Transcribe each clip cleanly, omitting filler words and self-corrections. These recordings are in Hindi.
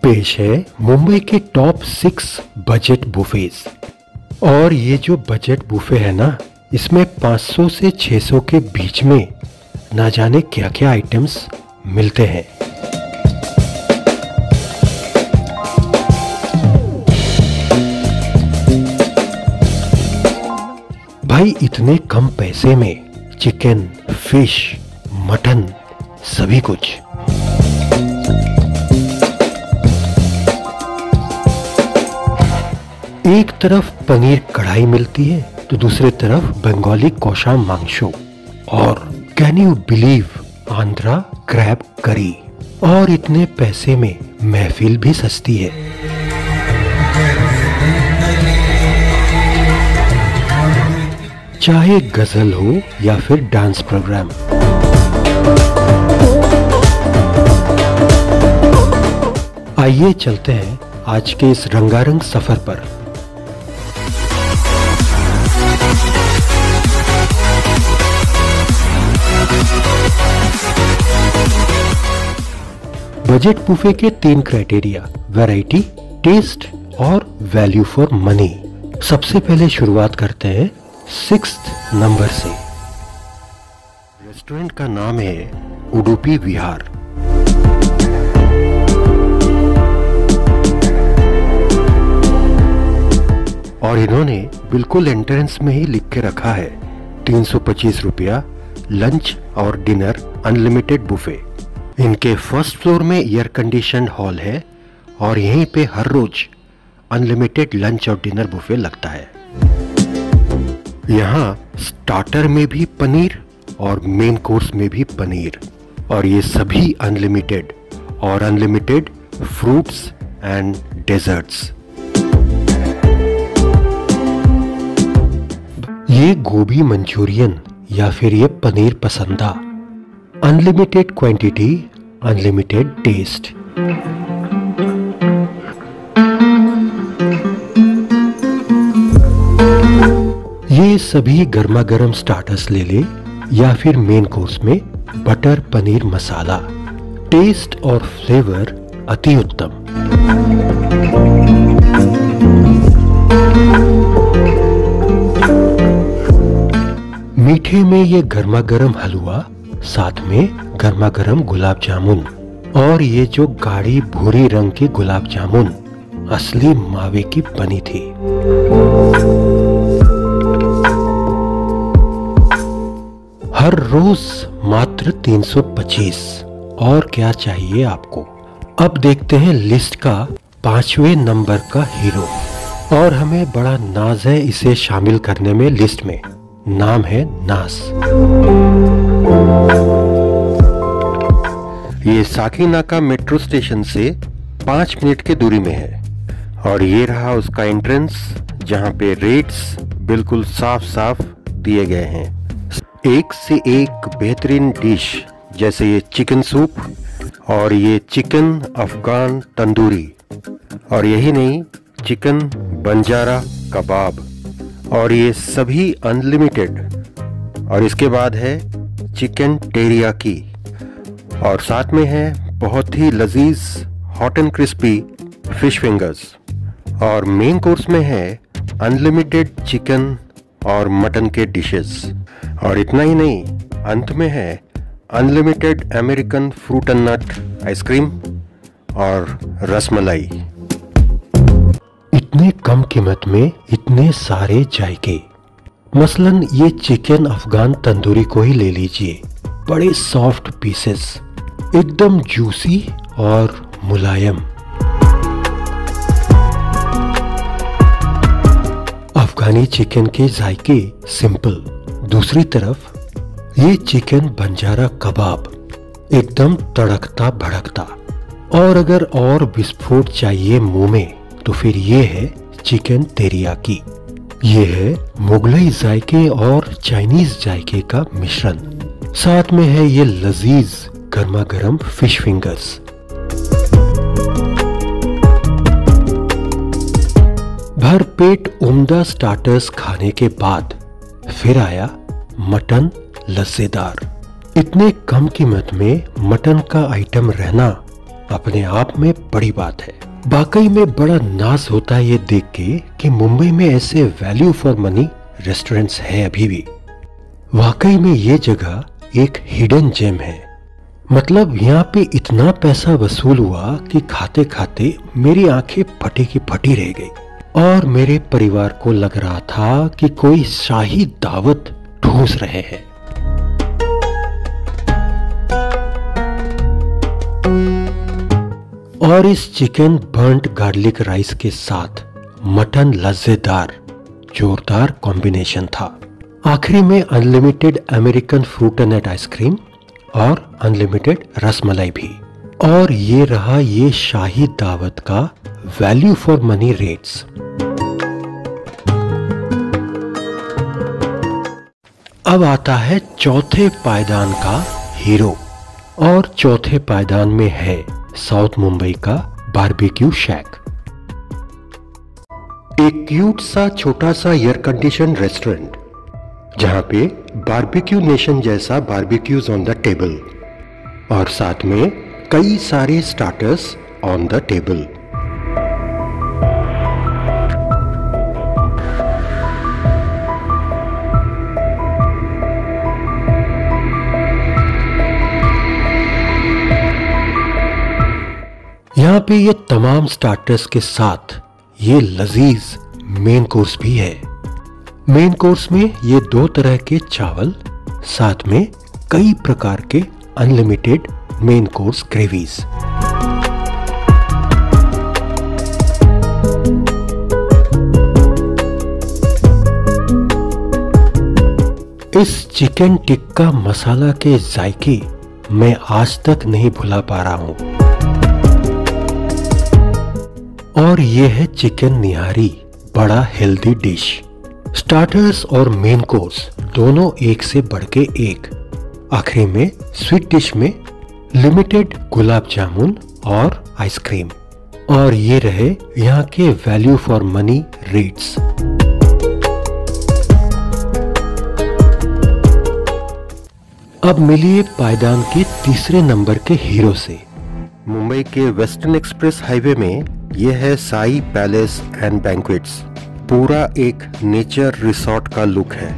पेश है मुंबई के टॉप 6 बजट बुफेज। और ये जो बजट बुफे है ना, इसमें 500 से 600 के बीच में ना जाने क्या क्या आइटम्स मिलते हैं। भाई इतने कम पैसे में चिकन, फिश, मटन, सभी कुछ। एक तरफ पनीर कढ़ाई मिलती है तो दूसरी तरफ बंगाली कोशा मांगशो और can you believe Andhra crab करी। और इतने पैसे में महफिल भी सस्ती है। चाहे गजल हो या फिर डांस प्रोग्राम। आइए चलते हैं आज के इस रंगारंग सफर पर। बजट बुफे के 3 क्राइटेरिया, वैरायटी, टेस्ट और वैल्यू फॉर मनी। सबसे पहले शुरुआत करते हैं 6th नंबर से। रेस्टोरेंट का नाम है उडुपी विहार। और इन्होंने बिल्कुल एंट्रेंस में ही लिख के रखा है 325 रुपया लंच और डिनर अनलिमिटेड बुफे। इनके फर्स्ट फ्लोर में एयर कंडीशन हॉल है और यहीं पे हर रोज अनलिमिटेड लंच और डिनर बुफे लगता है। यहाँ स्टार्टर में भी पनीर और मेन कोर्स में भी पनीर, और ये सभी अनलिमिटेड और अनलिमिटेड फ्रूट्स एंड डेजर्ट्स। ये गोभी मंचूरियन या फिर ये पनीर पसंदा, अनलिमिटेड क्वांटिटी, अनलिमिटेड टेस्ट। ये सभी गर्मा गर्म स्टार्टर्स ले ले या फिर मेन कोर्स में बटर पनीर मसाला, टेस्ट और फ्लेवर अति उत्तम। मीठे में ये गर्मा गर्म हलवा, साथ में गर्मा गर्म गुलाब जामुन, और ये जो गाढ़ी भूरी रंग की गुलाब जामुन असली मावे की बनी थी। हर रोज मात्र 325। और क्या चाहिए आपको। अब देखते हैं लिस्ट का 5वें नंबर का हीरो, और हमें बड़ा नाज है इसे शामिल करने में लिस्ट में। नाम है नास। ये साकीनाका मेट्रो स्टेशन से 5 मिनट की दूरी में है, और ये रहा उसका एंट्रेंस जहां पे रेट्स बिल्कुल साफ साफ दिए गए हैं। एक से एक बेहतरीन डिश, जैसे ये चिकन सूप और ये चिकन अफगान तंदूरी, और यही नहीं, चिकन बंजारा कबाब, और ये सभी अनलिमिटेड। और इसके बाद है चिकन टेरियाकी, और साथ में है बहुत ही लजीज hot and crispy fish fingers. और मेन कोर्स में है अनलिमिटेड चिकन और मटन के डिशेस। और इतना ही नहीं, अंत में है unlimited American fruit and nut ice cream और रसमलाई। इतने कम कीमत में इतने सारे जायके। मसलन ये चिकन अफगान तंदूरी को ही ले लीजिए। बड़े सॉफ्ट पीसेस, एकदम जूसी और मुलायम। अफगानी चिकन के जायके सिंपल। दूसरी तरफ ये चिकन बंजारा कबाब एकदम तड़कता भड़कता। और अगर और विस्फोट चाहिए मुंह में तो फिर ये है चिकन तेरियाकी। ये है मुगलई जायके और चाइनीज जायके का मिश्रण। साथ में है ये लजीज गर्मा गर्म फिश फिंगर्स। भरपेट उम्दा स्टार्टर्स खाने के बाद फिर आया मटन लस्सेदार। इतने कम कीमत में मटन का आइटम रहना अपने आप में बड़ी बात है। वाकई में बड़ा नाज होता है ये देख के कि मुंबई में ऐसे वैल्यू फॉर मनी रेस्टोरेंट्स हैं अभी भी। वाकई में ये जगह एक हिडन जेम है। मतलब यहाँ पे इतना पैसा वसूल हुआ कि खाते खाते मेरी आंखें फटी की फटी रह गई और मेरे परिवार को लग रहा था कि कोई शाही दावत ठूस रहे हैं। और इस चिकन बर्न्ड गार्लिक राइस के साथ मटन लज्जेदार जोरदार कॉम्बिनेशन था। आखिरी में unlimited American fruit and nut ice cream और अनलिमिटेड रसमलाई भी। और ये रहा ये शाही दावत का वैल्यू फॉर मनी रेट्स। अब आता है चौथे पायदान का हीरो, और चौथे पायदान में है साउथ मुंबई का बारबेक्यू शैक। एक क्यूट सा छोटा सा एयर कंडीशन रेस्टोरेंट जहां पे बारबेक्यू नेशन जैसा बारबेक्यूज ऑन द टेबल और साथ में कई सारे स्टार्टर्स ऑन द टेबल। यहाँ पे ये तमाम स्टार्टर्स के साथ ये लजीज मेन कोर्स भी है। मेन कोर्स में ये 2 तरह के चावल, साथ में कई प्रकार के अनलिमिटेड मेन कोर्स ग्रेवीज। इस चिकन टिक्का मसाला के जायके मैं आज तक नहीं भुला पा रहा हूं। और ये है चिकन निहारी, बड़ा हेल्दी डिश। स्टार्टर्स और मेन कोर्स दोनों एक से बढ़ के एक। आखिरी में स्वीट डिश में लिमिटेड गुलाब जामुन और आइसक्रीम। और ये रहे यहाँ के वैल्यू फॉर मनी रेट्स। अब मिलिए पायदान के तीसरे नंबर के हीरो से। मुंबई के वेस्टर्न एक्सप्रेस हाईवे में यह है साई पैलेस एंड बैंक्वेट्स। पूरा एक नेचर रिसोर्ट का लुक है।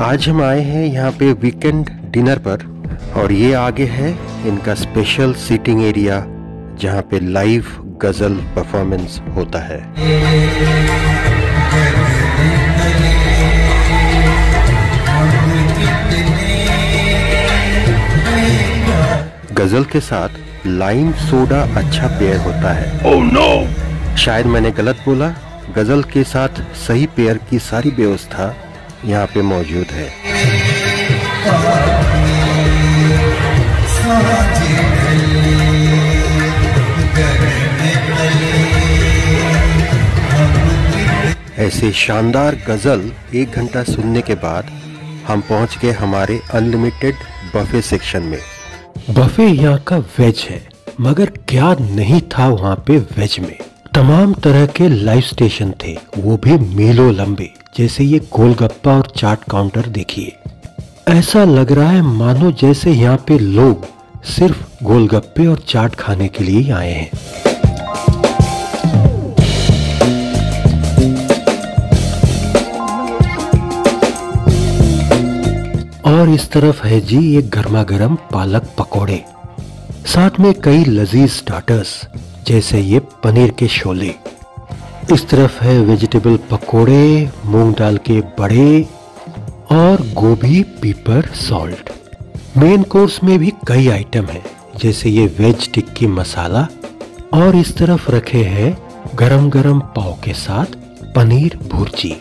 आज हम आए हैं यहाँ पे वीकेंड डिनर पर, और ये आगे है इनका स्पेशल सीटिंग एरिया जहाँ पे लाइव गजल परफॉर्मेंस होता है। गजल के साथ लाइम सोडा अच्छा पेयर होता है। Oh no! शायद मैंने गलत बोला। गजल के साथ सही पेयर की सारी व्यवस्था यहाँ पे मौजूद है। ऐसे शानदार गजल 1 घंटा सुनने के बाद हम पहुंच गए हमारे अनलिमिटेड बफे सेक्शन में। बफे यहाँ का वेज है, मगर क्या नहीं था वहाँ पे वेज में। तमाम तरह के लाइव स्टेशन थे, वो भी मीलों लंबे। जैसे ये गोलगप्पा और चाट काउंटर देखिए, ऐसा लग रहा है मानो जैसे यहाँ पे लोग सिर्फ गोलगप्पे और चाट खाने के लिए आए हैं। और इस तरफ है जी ये गर्मा गर्म पालक पकोड़े, साथ में कई लजीज स्टार्टर्स जैसे ये पनीर के शोले। इस तरफ है वेजिटेबल पकोड़े, मूंग दाल के बड़े और गोभी पीपर सॉल्ट। मेन कोर्स में भी कई आइटम हैं, जैसे ये वेज टिक्की मसाला, और इस तरफ रखे हैं गरम गरम पाव के साथ पनीर भुर्जी।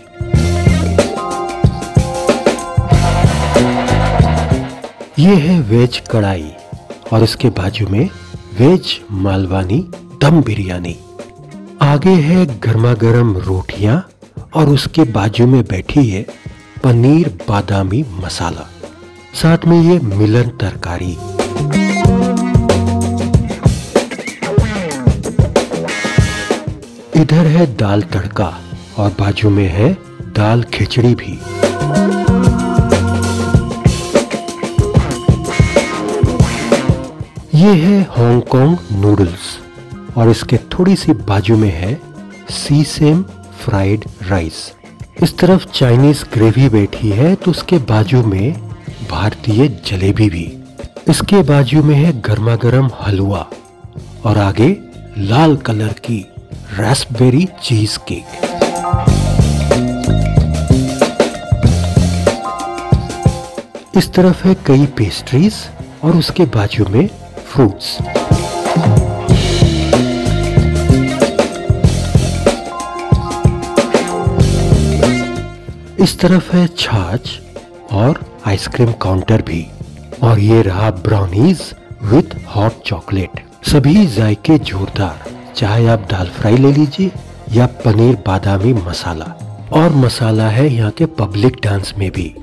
ये है वेज कढ़ाई और इसके बाजू में वेज मालवानी दम बिरयानी। आगे है गर्मा गर्म रोटियां और उसके बाजू में बैठी है पनीर बादामी मसाला, साथ में ये मिलन तरकारी। इधर है दाल तड़का और बाजू में है दाल खिचड़ी भी। ये है हांगकांग नूडल्स और इसके थोड़ी सी बाजू में है सीसेम फ्राइड राइस। इस तरफ चाइनीज ग्रेवी बैठी है तो उसके बाजू में भारतीय जलेबी भी। इसके बाजू में है गर्मा गर्म हलवा और आगे लाल कलर की रास्पबेरी चीज केक। इस तरफ है कई पेस्ट्रीज और उसके बाजू में फ्रूट्स। इस तरफ है छाछ और आइसक्रीम काउंटर भी। और ये रहा ब्राउनीज विथ हॉट चॉकलेट। सभी जायके जोरदार, चाहे आप दाल फ्राई ले लीजिए या पनीर बादामी मसाला। और मसाला है यहाँ के पब्लिक डांस में भी।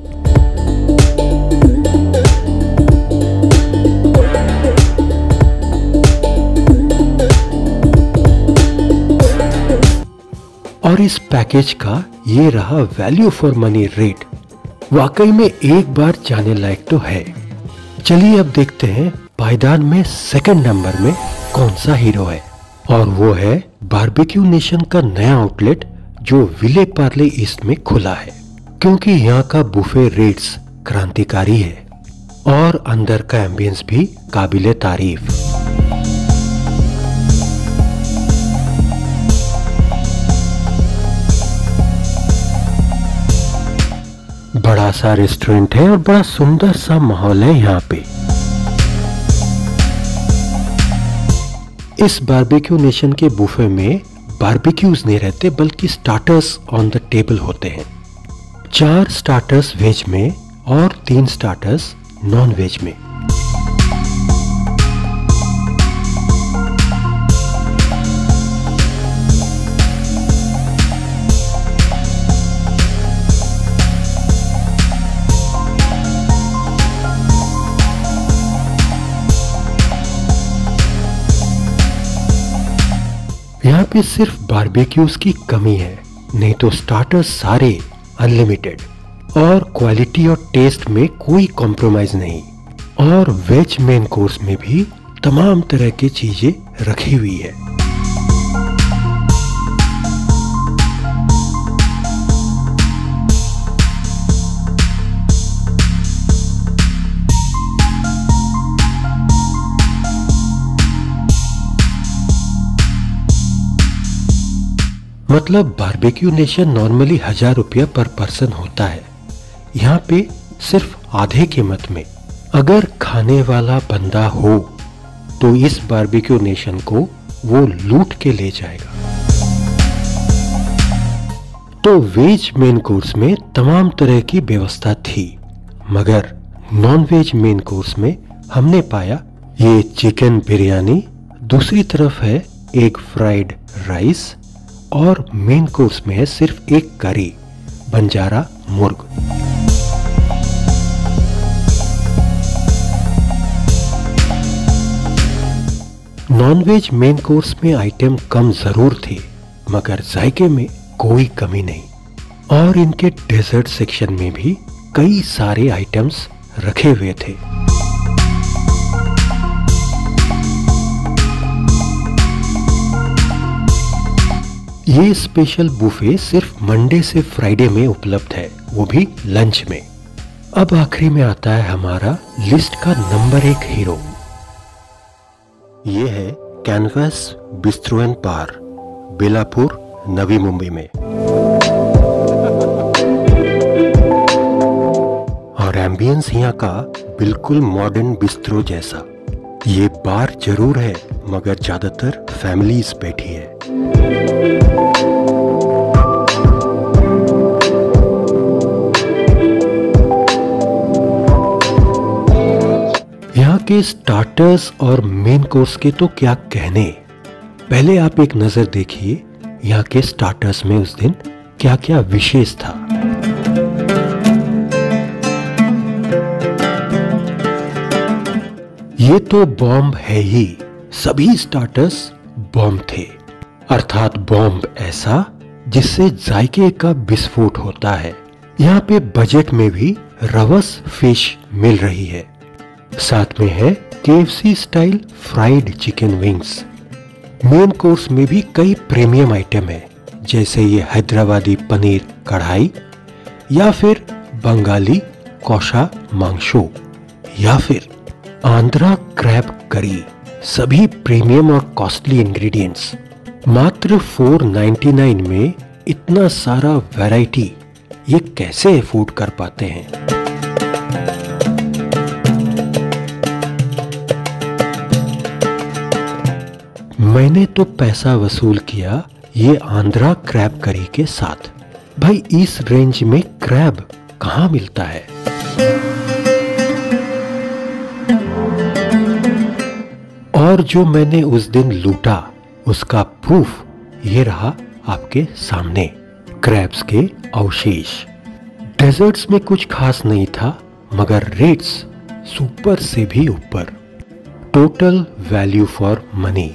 और इस पैकेज का ये रहा वैल्यू फॉर मनी रेट। वाकई में एक बार जाने लायक तो है। चलिए अब देखते हैं पायदान में सेकंड नंबर में कौन सा हीरो है। और वो है बारबेक्यू नेशन का नया आउटलेट जो विले पार्ले ईस्ट में खुला है। क्योंकि यहाँ का बुफे रेट्स क्रांतिकारी है और अंदर का एम्बियंस भी काबिले तारीफ। बड़ा सा रेस्टोरेंट है और बड़ा सुंदर सा माहौल है यहाँ पे। इस बारबेक्यू नेशन के बुफे में बारबेक्यूज नहीं रहते बल्कि स्टार्टर्स ऑन द टेबल होते हैं। 4 स्टार्टर्स वेज में और 3 स्टार्टर्स नॉन वेज में। यहाँ पे सिर्फ बारबेक्यूज की कमी है, नहीं तो स्टार्टर्स सारे अनलिमिटेड और क्वालिटी और टेस्ट में कोई कॉम्प्रोमाइज नहीं। और वेज मेन कोर्स में भी तमाम तरह की चीजें रखी हुई है। मतलब बारबेक्यू नेशन नॉर्मली 1000 रुपया पर पर्सन होता है, यहाँ पे सिर्फ आधे कीमत में। अगर खाने वाला बंदा हो तो इस बारबेक्यू नेशन को वो लूट के ले जाएगा। तो वेज मेन कोर्स में तमाम तरह की व्यवस्था थी, मगर नॉन वेज मेन कोर्स में हमने पाया ये चिकन बिरयानी, दूसरी तरफ है एक फ्राइड राइस और मेन कोर्स में है सिर्फ एक करी बंजारा मुर्ग। नॉनवेज मेन कोर्स में आइटम कम जरूर थे मगर जायके में कोई कमी नहीं। और इनके डेजर्ट सेक्शन में भी कई सारे आइटम्स रखे हुए थे। ये स्पेशल बुफे सिर्फ मंडे से फ्राइडे में उपलब्ध है, वो भी लंच में। अब आखिरी में आता है हमारा लिस्ट का नंबर 1 हीरो। ये है कैनवास बिस्ट्रो एंड बार, बेलापुर, नवी मुंबई में। और एम्बियंस यहाँ का बिल्कुल मॉडर्न बिस्ट्रो जैसा। ये बार जरूर है मगर ज्यादातर फैमिलीज बैठी है। यहाँ के स्टार्टर्स और मेन कोर्स के तो क्या कहने। पहले आप एक नजर देखिए यहाँ के स्टार्टर्स में उस दिन क्या क्या विशेष था। ये तो बॉम्ब है ही, सभी स्टार्टर्स बॉम्ब थे, अर्थात बॉम्ब ऐसा जिससे जायके का विस्फोट होता है। यहाँ पे बजट में भी रवस फिश मिल रही है। साथ में है KFC style fried chicken wings. Main course में भी कई प्रीमियम आइटम है, जैसे ये हैदराबादी पनीर कढ़ाई, या फिर बंगाली कौशा मांगशो, या फिर आंध्रा क्रैब करी। सभी प्रीमियम और कॉस्टली इंग्रेडिएंट्स। मात्र 499 में इतना सारा वैरायटी, ये कैसे अफोर्ड कर पाते हैं? मैंने तो पैसा वसूल किया ये आंध्रा क्रैब करी के साथ। भाई इस रेंज में क्रैब कहाँ मिलता है? और जो मैंने उस दिन लूटा उसका प्रूफ ये रहा आपके सामने, क्रैब्स के अवशेष। डेजर्ट्स में कुछ खास नहीं था, मगर रेट्स सुपर से भी ऊपर। Total value for money.